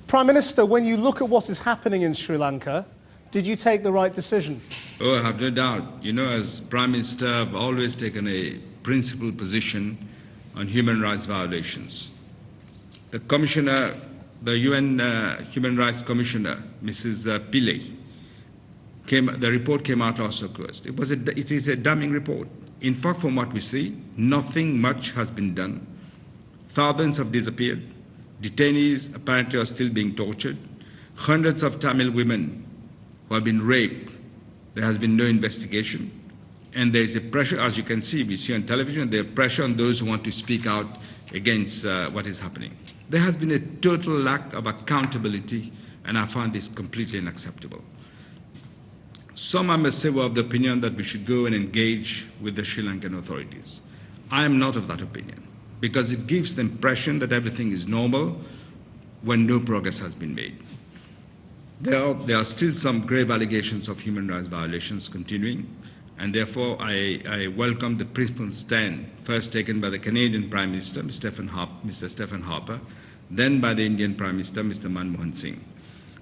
Prime Minister, when you look at what is happening in Sri Lanka, did you take the right decision? Oh, I have no doubt. You know, as Prime Minister, I've always taken a principled position on human rights violations. The Commissioner, the UN Human Rights Commissioner, Mrs. Pillay, the report came out also closed. It is a damning report. In fact, from what we see, nothing much has been done. Thousands have disappeared. Detainees apparently are still being tortured. Hundreds of Tamil women who have been raped. There has been no investigation. And there is a pressure, as you can see, we see on television, there is pressure on those who want to speak out against what is happening. There has been a total lack of accountability, and I find this completely unacceptable. Some, I must say, were of the opinion that we should go and engage with the Sri Lankan authorities. I am not of that opinion, because it gives the impression that everything is normal when no progress has been made. There are still some grave allegations of human rights violations continuing, and therefore I welcome the principled stand first taken by the Canadian Prime Minister, Mr. Stephen Harper, then by the Indian Prime Minister, Mr. Manmohan Singh.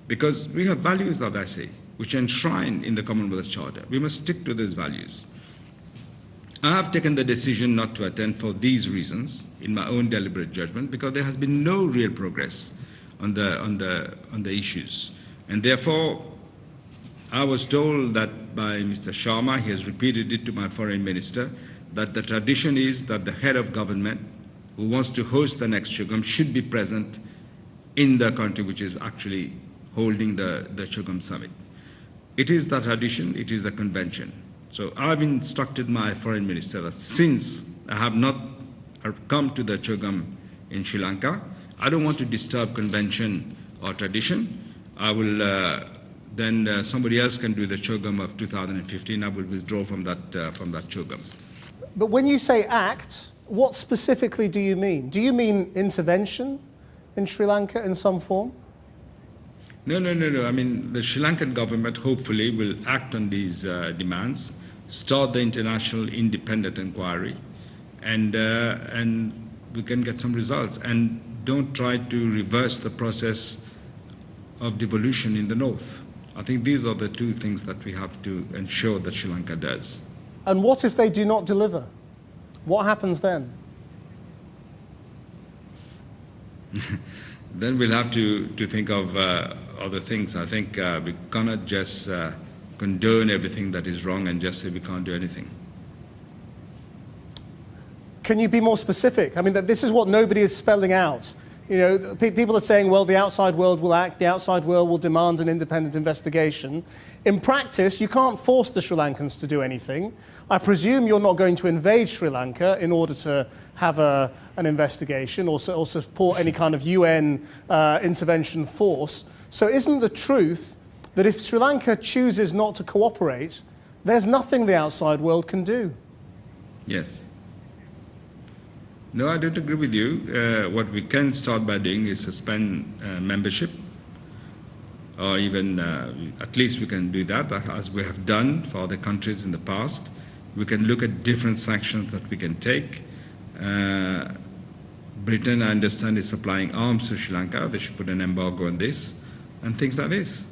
Because we have values, as I say, which are enshrined in the Commonwealth Charter. We must stick to those values. I have taken the decision not to attend for these reasons, in my own deliberate judgment, because there has been no real progress on the issues. And therefore, I was told that by Mr. Sharma, he has repeated it to my foreign minister, that the tradition is that the head of government who wants to host the next CHOGM should be present in the country which is actually holding the CHOGM summit. It is the tradition, it is the convention. So I've instructed my foreign minister that since I have not come to the CHOGM in Sri Lanka, I don't want to disturb convention or tradition. I will then somebody else can do the CHOGM of 2015. I will withdraw from that CHOGM. But when you say act, what specifically do you mean? Do you mean intervention in Sri Lanka in some form? No. I mean, the Sri Lankan government hopefully will act on these demands, start the international independent inquiry, and we can get some results. And don't try to reverse the process of devolution in the north. I think these are the two things that we have to ensure that Sri Lanka does. And what if they do not deliver? What happens then? Then we'll have to think of other things. I think we cannot just condone everything that is wrong and just say we can't do anything. Can you be more specific? I mean, this is what nobody is spelling out. You know, people are saying, well, the outside world will act, the outside world will demand an independent investigation. In practice, you can't force the Sri Lankans to do anything. I presume you're not going to invade Sri Lanka in order to have an investigation or support any kind of UN intervention force. So isn't the truth that if Sri Lanka chooses not to cooperate, there's nothing the outside world can do? Yes. No, I don't agree with you. What we can start by doing is suspend membership, or even at least we can do that, as we have done for other countries in the past. We can look at different sanctions that we can take. Britain, I understand, is supplying arms to Sri Lanka. They should put an embargo on this, and things like this.